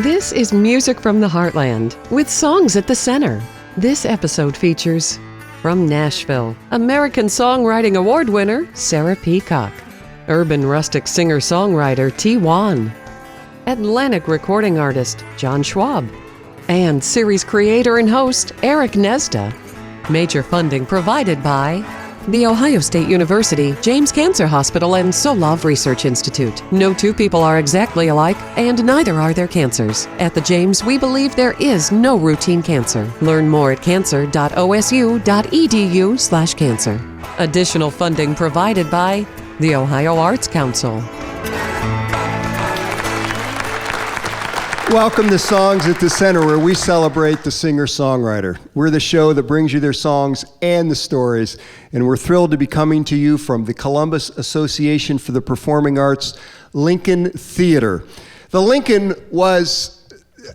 This is Music from the Heartland with songs at the center. This episode features from Nashville, American Songwriting Award winner Sarah Peacock, urban rustic singer-songwriter T.Wong, Atlantic recording artist John Schwab, and series creator and host Eric Gnezda. Major funding provided by The Ohio State University, James Cancer Hospital, and Solove Research Institute. No two people are exactly alike, and neither are their cancers. At the James, we believe there is no routine cancer. Learn more at cancer.osu.edu/cancer. Additional funding provided by the Ohio Arts Council. Welcome to Songs at the Center, where we celebrate the singer-songwriter. We're the show that brings you their songs and the stories, and we're thrilled to be coming to you from the Columbus Association for the Performing Arts Lincoln Theater. The Lincoln was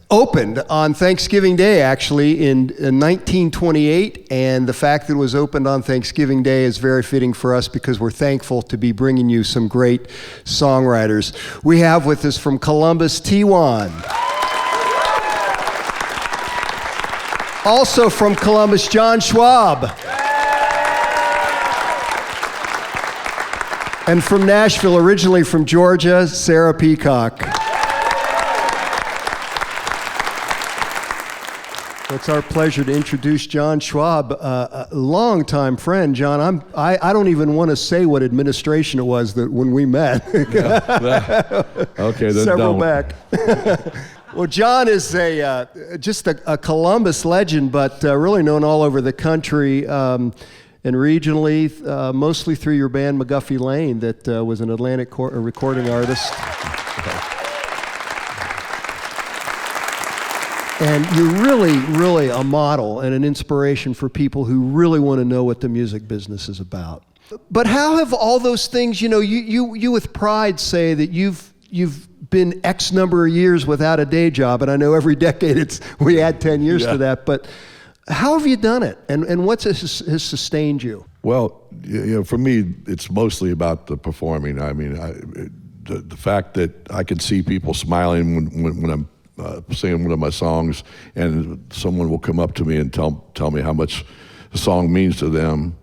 opened on Thanksgiving Day, actually, in 1928, and the fact that it was opened on Thanksgiving Day is very fitting for us because we're thankful to be bringing you some great songwriters. We have with us from Columbus, T.Wong. Also from Columbus, John Schwab. And from Nashville, originally from Georgia, Sarah Peacock. It's our pleasure to introduce John Schwab, a longtime friend. John, I don't even want to say what administration it was that when we met. Okay, then Several don't. back. Well, John is just a Columbus legend, but really known all over the country and regionally, mostly through your band McGuffey Lane, that was an Atlantic recording artist. And you're really a model and an inspiration for people who really want to know what the music business is about. But how have all those things, you with pride say that you've been X number of years without a day job, and I know every decade we add 10 years to that, but how have you done it, and what has sustained you? Well, for me, it's mostly about the performing. I mean, the fact that I can see people smiling when I'm singing one of my songs, and someone will come up to me and tell me how much the song means to them.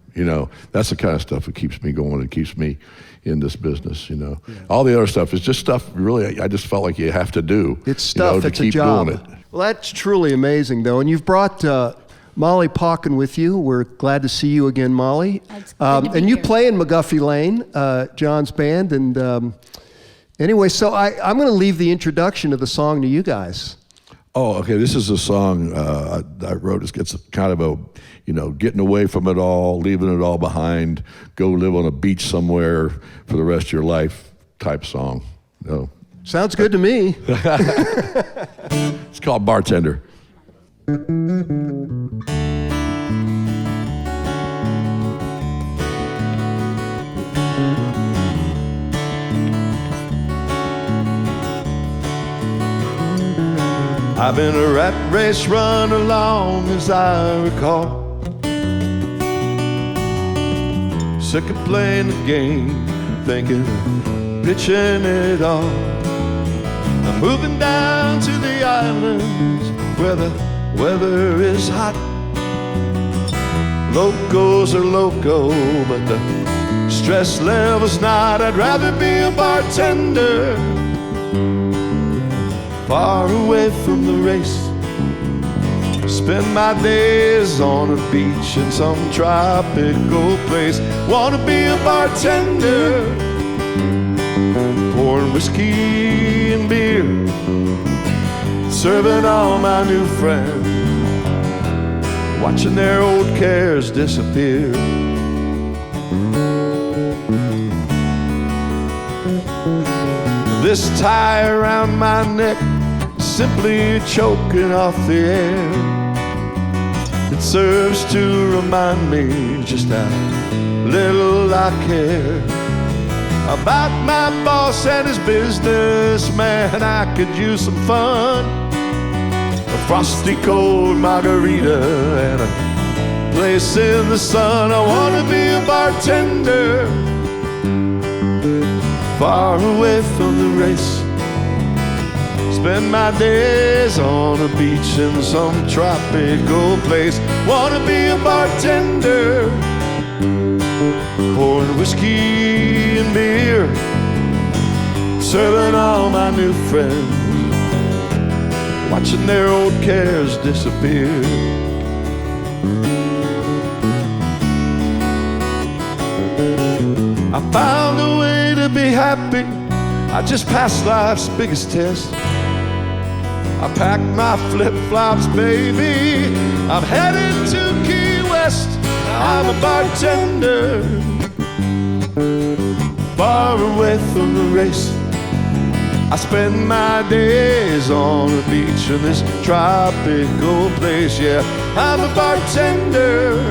That's the kind of stuff that keeps me going and keeps me in this business. Yeah. All the other stuff is just stuff. Really, I just felt like you have to do. It's stuff. To it's keep a job. doing it. Well, that's truly amazing, though, and you've brought Molly Pauken with you. We're glad to see you again, Molly. And you play in McGuffey Lane, John's band, and. Anyway, so I'm going to leave the introduction of the song to you guys. Oh, okay. This is a song I wrote. It's kind of a, getting away from it all, leaving it all behind, go live on a beach somewhere for the rest of your life type song. Sounds good to me. It's called Bartender. I've been a rat race run along as I recall, sick of playing the game, thinking of pitching it all. I'm moving down to the islands where the weather is hot. Locals are loco, but the stress level's not. I'd rather be a bartender, far away from the race. Spend my days on a beach in some tropical place. Wanna be a bartender, pouring whiskey and beer, serving all my new friends, watching their old cares disappear. This tie around my neck, simply choking off the air. It serves to remind me just how little I care about my boss and his business. Man, I could use some fun, a frosty cold margarita and a place in the sun. I wanna be a bartender, far away from the race, Spend my days on a beach in some tropical place. Wanna be a bartender, pouring whiskey and beer, serving all my new friends, watching their old cares disappear. I found a way to be happy. I just passed life's biggest test. I packed my flip-flops, baby. I'm headed to Key West. I'm a bartender, far away from the race. I spend my days on the beach in this tropical place. Yeah, I'm a bartender,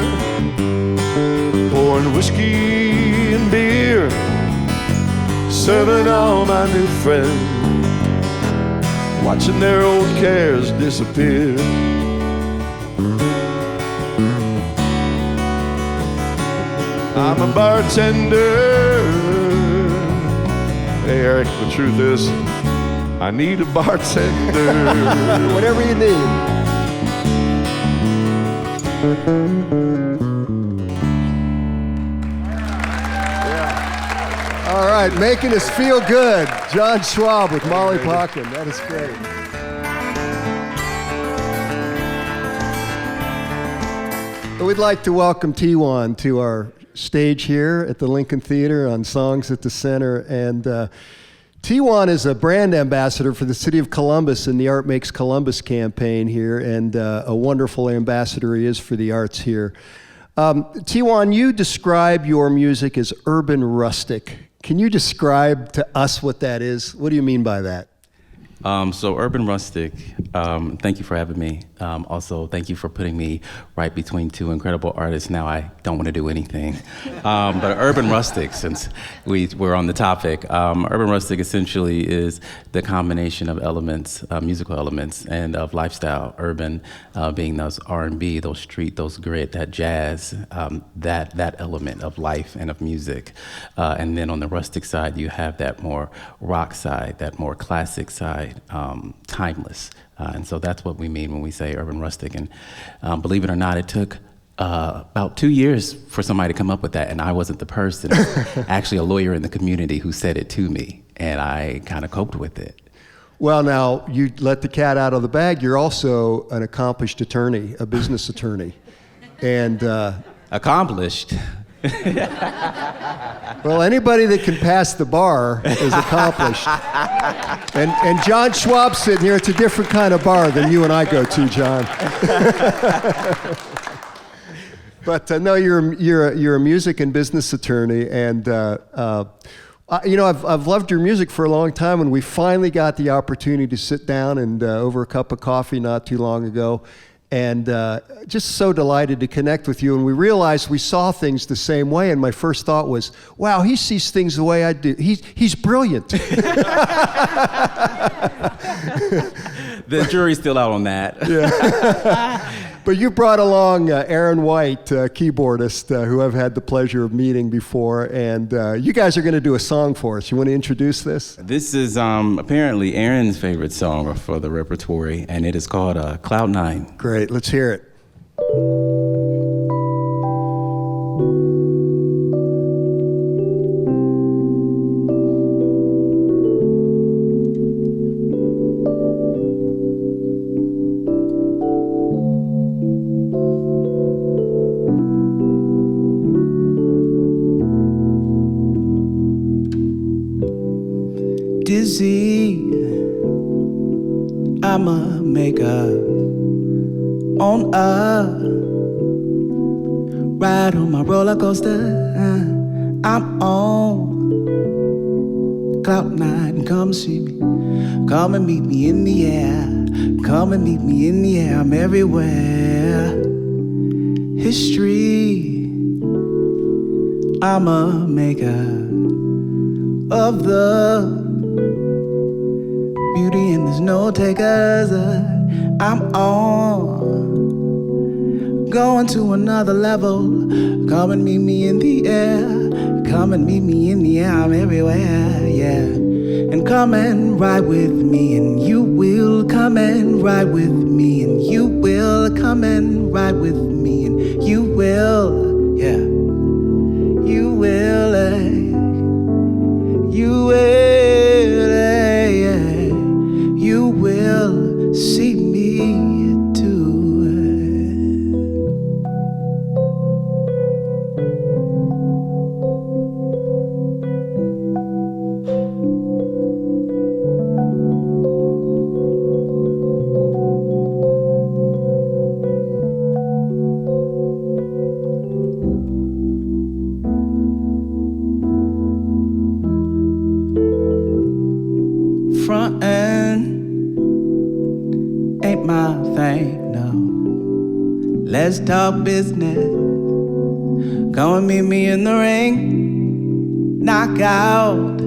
pouring whiskey and beer, serving all my new friends, watching their old cares disappear. I'm a bartender. Hey Eric, the truth is, I need a bartender. Whatever you need. All right, making us feel good. John Schwab with Molly Pauken. That is great. We'd like to welcome T.Wong to our stage here at the Lincoln Theater on Songs at the Center. And T.Wong is a brand ambassador for the city of Columbus in the Art Makes Columbus campaign here, and a wonderful ambassador he is for the arts here. T.Wong, you describe your music as urban rustic. Can you describe to us what that is? What do you mean by that? So urban rustic, thank you for having me. Also, thank you for putting me right between two incredible artists. Now I don't want to do anything. But urban rustic, since we're on the topic, urban rustic essentially is the combination of elements, musical elements, and of lifestyle. Urban being those R&B, those street, those grit, that jazz, that element of life and of music. And then on the rustic side, you have that more rock side, that more classic side. Timeless. And so that's what we mean when we say urban rustic. And believe it or not, it took about 2 years for somebody to come up with that, and I wasn't the person. Actually a lawyer in the community who said it to me, and I kind of coped with it. Well, now, you let the cat out of the bag. You're also an accomplished attorney, a business attorney. And Accomplished? Well, anybody that can pass the bar is accomplished. And John Schwab's sitting here. It's a different kind of bar than you and I go to, John. But no, you're a music and business attorney, and you know, I've loved your music for a long time, and we finally got the opportunity to sit down and over a cup of coffee not too long ago. And just so delighted to connect with you. And we realized we saw things the same way. And my first thought was, wow, he sees things the way I do. He's brilliant. The jury's still out on that. Yeah. But you brought along Aaron White, keyboardist, who I've had the pleasure of meeting before. And you guys are going to do a song for us. You want to introduce this? This is apparently Aaron's favorite song for the repertoire, and it is called Cloud 9. Great, let's hear it. Dizzy, I'm a maker on a ride on my roller coaster. I'm on cloud 9. Come see me, come and meet me in the air. Come and meet me in the air. I'm everywhere. History, I'm a maker of the beauty and there's no takers. I'm on, going to another level. Come and meet me in the air. Come and meet me in the air. I'm everywhere, yeah. And come and ride with me and you will come and ride with me, and you will come and ride with me, and you will, yeah, you will, you will, you will see me too. Front end ain't my thing, no. Let's talk business. Come and meet me in the ring. Knockout.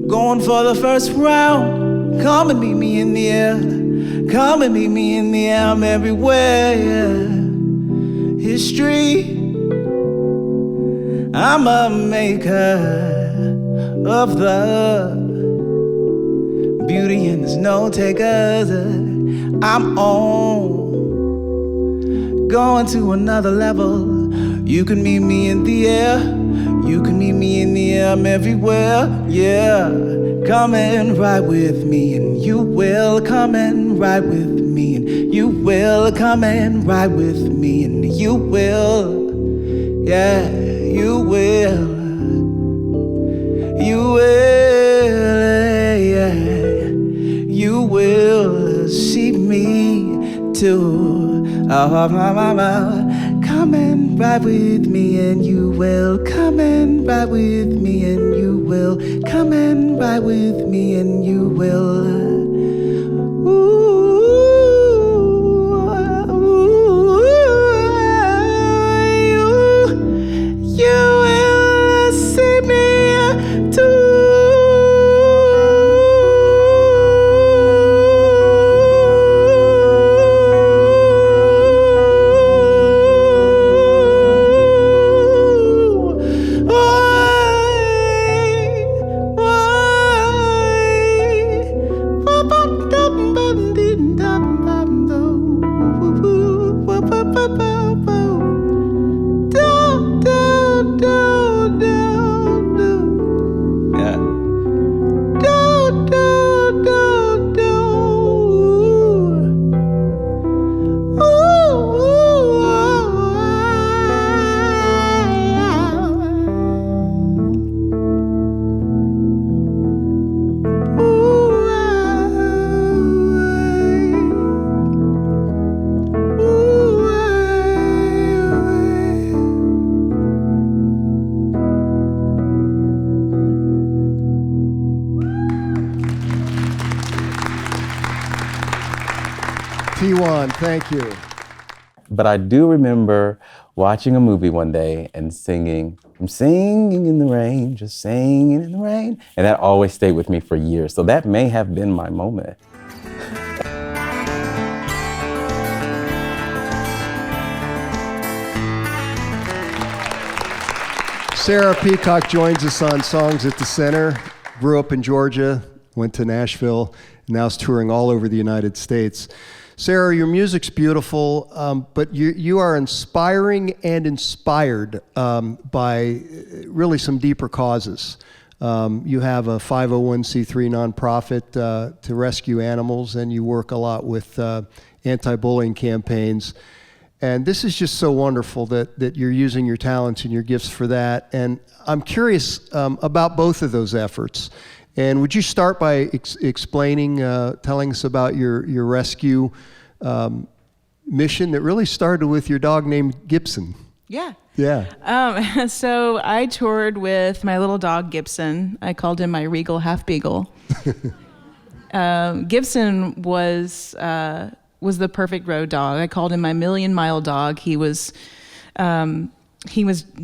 Going for the first round. Come and meet me in the air. Come and meet me in the air. I'm everywhere, yeah. History. I'm a maker of the beauty and there's no takers. I'm on, going to another level. You can meet me in the air. You can meet me in the air. I'm everywhere, yeah. Come and ride with me, and you will come and ride with me, and you will come and ride with me, and you will, yeah, you will, you will, yeah. You will see me too. Oh, come and ride with me, and you will come and ride with me, and you will come and ride with me, and you will. You will see me too. T.Wong, thank you. But I do remember watching a movie one day and singing, I'm singing in the rain, just singing in the rain. And that always stayed with me for years. So that may have been my moment. Sarah Peacock joins us on Songs at the Center. Grew up in Georgia, went to Nashville, now is touring all over the United States. Sarah, your music's beautiful, but you are inspiring and inspired by really some deeper causes. You have a 501c3 nonprofit to rescue animals, and you work a lot with anti-bullying campaigns. And this is just so wonderful that you're using your talents and your gifts for that. And I'm curious about both of those efforts. And would you start by explaining, telling us about your rescue mission that really started with your dog named Gibson? Yeah. Yeah. So I toured with my little dog, Gibson. I called him my Regal Half Beagle. Gibson was the perfect road dog. I called him my million-mile dog. He was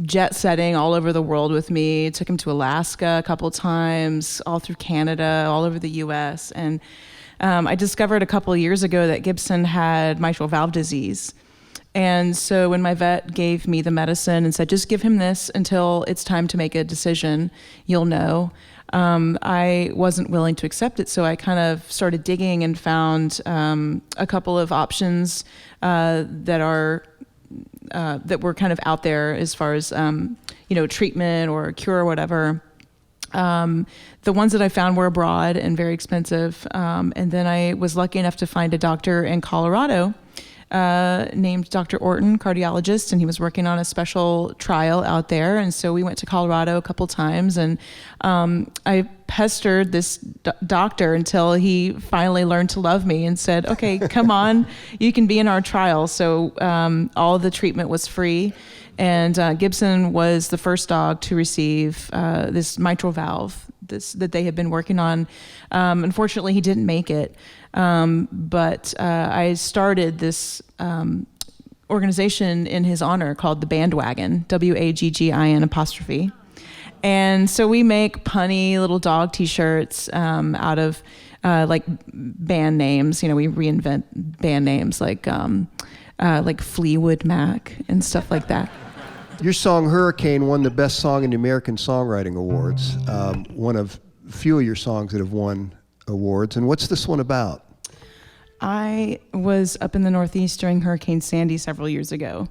jet setting all over the world with me. Took him to Alaska a couple times, all through Canada, all over the US. And I discovered a couple of years ago that Gibson had mitral valve disease. And so when my vet gave me the medicine and said, just give him this until it's time to make a decision, you'll know, I wasn't willing to accept it. So I kind of started digging and found a couple of options that were kind of out there as far as treatment or cure or whatever. The ones that I found were abroad and very expensive. And then I was lucky enough to find a doctor in Colorado named Dr. Orton, cardiologist, and he was working on a special trial out there. And so we went to Colorado a couple times, and I pestered this doctor until he finally learned to love me and said, okay, come on, you can be in our trial. So all of the treatment was free. And Gibson was the first dog to receive this mitral valve that they had been working on. Unfortunately, he didn't make it. But I started this organization in his honor called the Bandwagon, WAGGIN'. And so we make punny little dog T-shirts out of like band names. We reinvent band names like Fleetwood Mac and stuff like that. Your song Hurricane won the Best Song in the American Songwriting Awards, one of few of your songs that have won awards. And what's this one about? I was up in the Northeast during Hurricane Sandy several years ago,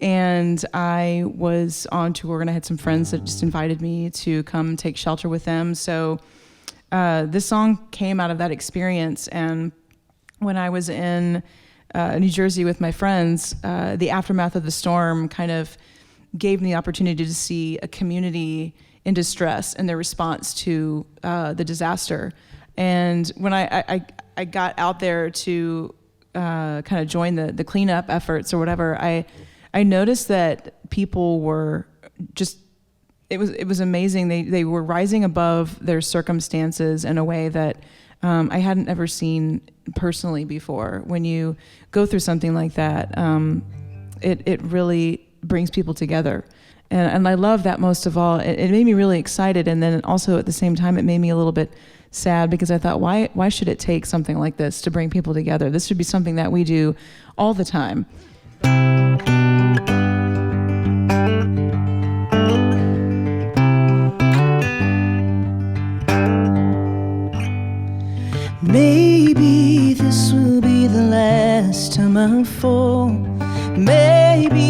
and I was on tour, and I had some friends that just invited me to come take shelter with them. So this song came out of that experience, and when I was in New Jersey with my friends, the aftermath of the storm kind of gave me the opportunity to see a community in distress and their response to the disaster. And when I got out there to kind of join the cleanup efforts or whatever, I noticed that people were just, it was amazing. They were rising above their circumstances in a way that I hadn't ever seen personally before. When you go through something like that, it really brings people together. And I love that most of all. It made me really excited, and then also at the same time it made me a little bit sad, because I thought, why should it take something like this to bring people together? This should be something that we do all the time. Maybe this will be the last time I fall. Maybe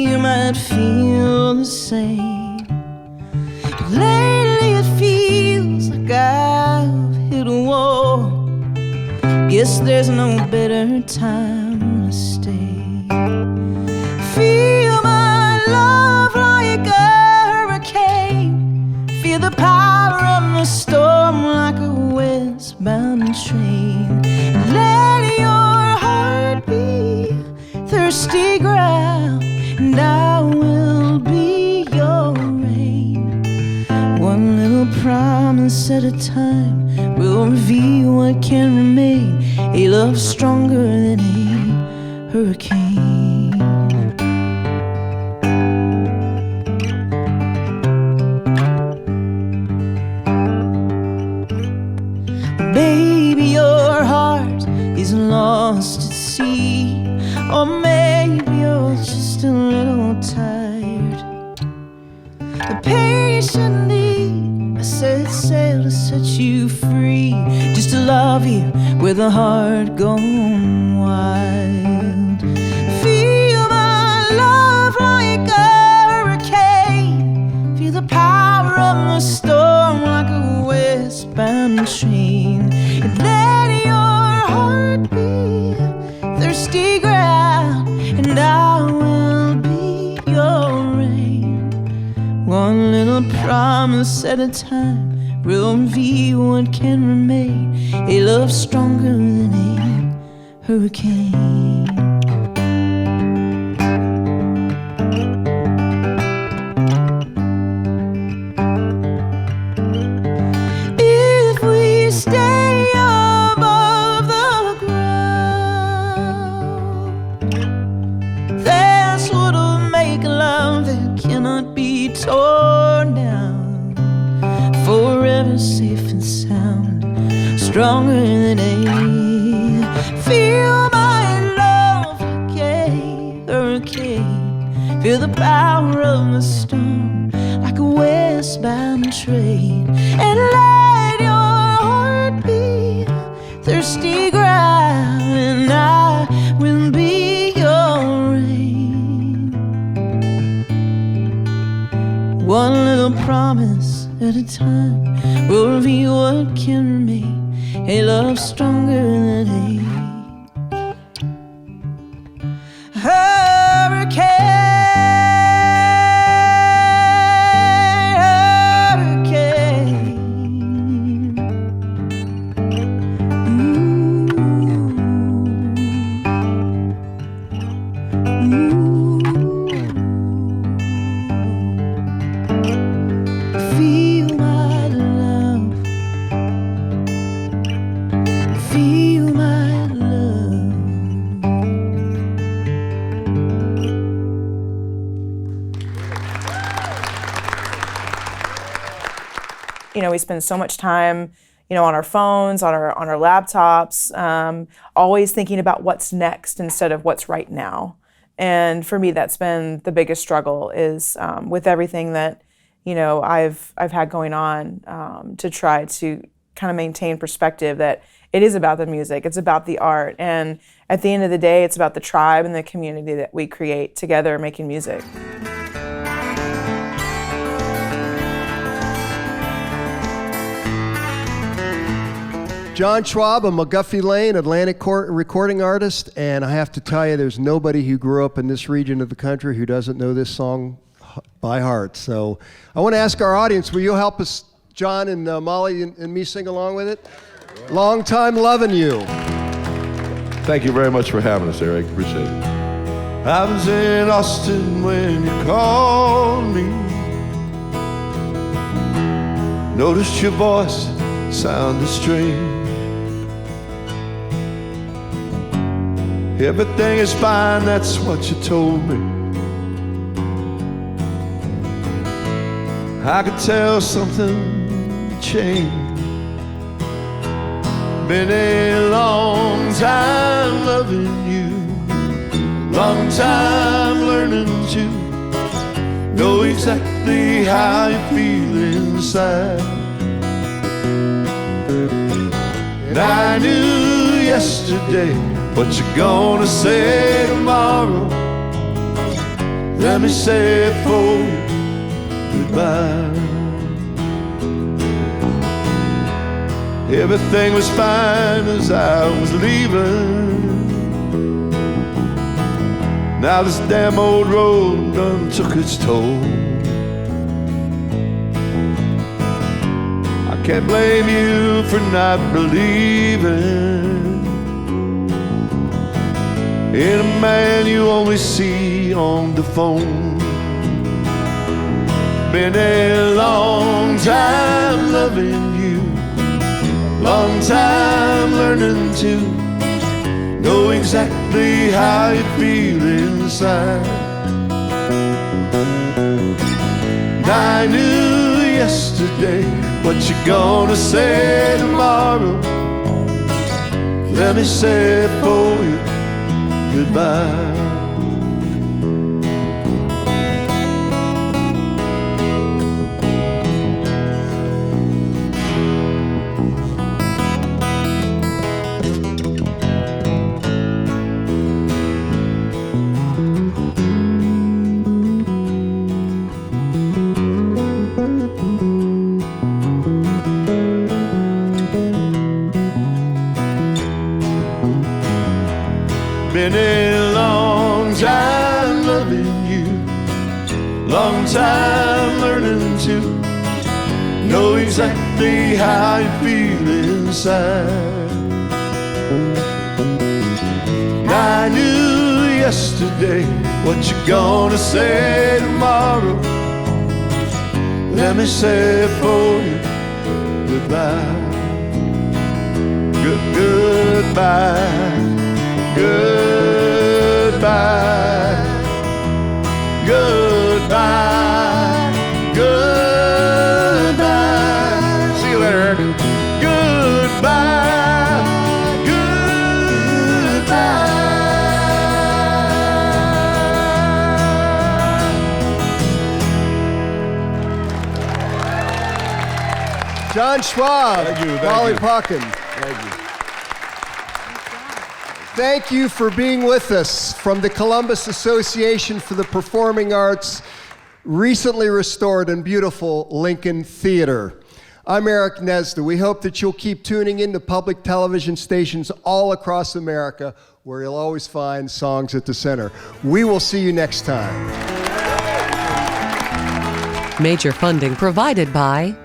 you might feel the same. But lately it feels like I've hit a wall. Guess there's no better time to stay. Feel my love like a hurricane. Feel the power of the storm like a westbound train. Let your heart be thirsty ground, and I will be your rain. One little promise at a time will reveal what can remain. A love stronger than a hurricane. Baby, your heart is lost at sea, or maybe you're just a little tired. But patiently I set sail to set you free, just to love you with a heart gone wild. Feel my love like a hurricane. Feel the power of the storm like a westbound train. And let your heart be thirsty ground, and I will be your rain. One little promise at a time will reveal what can remain. A love stronger than a hurricane. If we stay above the ground, that's what'll make a love that cannot be torn down. Forever safe and sound, stronger than a. Feel my love like a Feel the power of the storm like a westbound train, and let your heart be thirsty ground, and I will be your rain. One little promise at a time will reveal what can remain, a love stronger than hate. You know, we spend so much time, you know, on our phones, on our laptops, always thinking about what's next instead of what's right now. And for me, that's been the biggest struggle, is with everything that, you know, I've had going on, to try to kind of maintain perspective that it is about the music, it's about the art, and at the end of the day, it's about the tribe and the community that we create together making music. John Schwab, a McGuffey Lane Atlantic Court recording artist, and I have to tell you, there's nobody who grew up in this region of the country who doesn't know this song by heart. So I want to ask our audience, will you help us, John and Molly and me, sing along with it? Long time loving you. Thank you very much for having us, Eric. Appreciate it. I was in Austin when you called me. Noticed your voice sounded strange. Everything is fine, that's what you told me. I could tell something changed. Been a long time loving you, long time learning to know exactly how you feel inside. And I knew yesterday what you're gonna say tomorrow. Let me say it for you, goodbye. Everything was fine as I was leaving. Now this damn old road done took its toll. I can't blame you for not believing in a man you only see on the phone. Been a long time loving you, long time learning to know exactly how you feel inside. And I knew yesterday what you're gonna say tomorrow. Let me say it for you, goodbye. Been a long time loving you, long time learning to know exactly how you feel inside. I knew yesterday what you're gonna say tomorrow. Let me say it for you, goodbye. Goodbye. Goodbye, goodbye, goodbye. See you later, Eric. Goodbye, goodbye. John Schwab, Thank you, thank Molly you. Pauken. Thank you. Thank you for being with us from the Columbus Association for the Performing Arts, recently restored and beautiful Lincoln Theater. I'm Eric Gnezda. We hope that you'll keep tuning into public television stations all across America, where you'll always find Songs at the Center. We will see you next time. Major funding provided by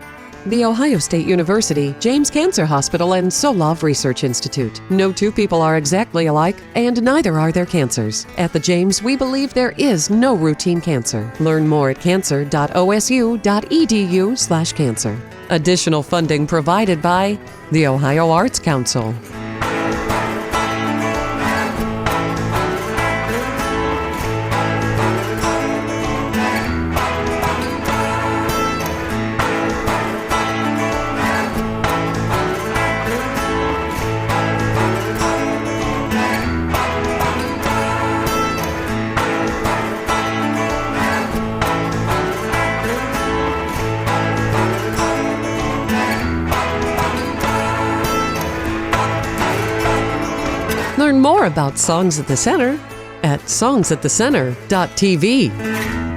The Ohio State University, James Cancer Hospital, and Solov Research Institute. No two people are exactly alike, and neither are their cancers. At the James, we believe there is no routine cancer. Learn more at cancer.osu.edu/cancer. Additional funding provided by the Ohio Arts Council. Learn more about Songs at the Center at songsatthecenter.tv.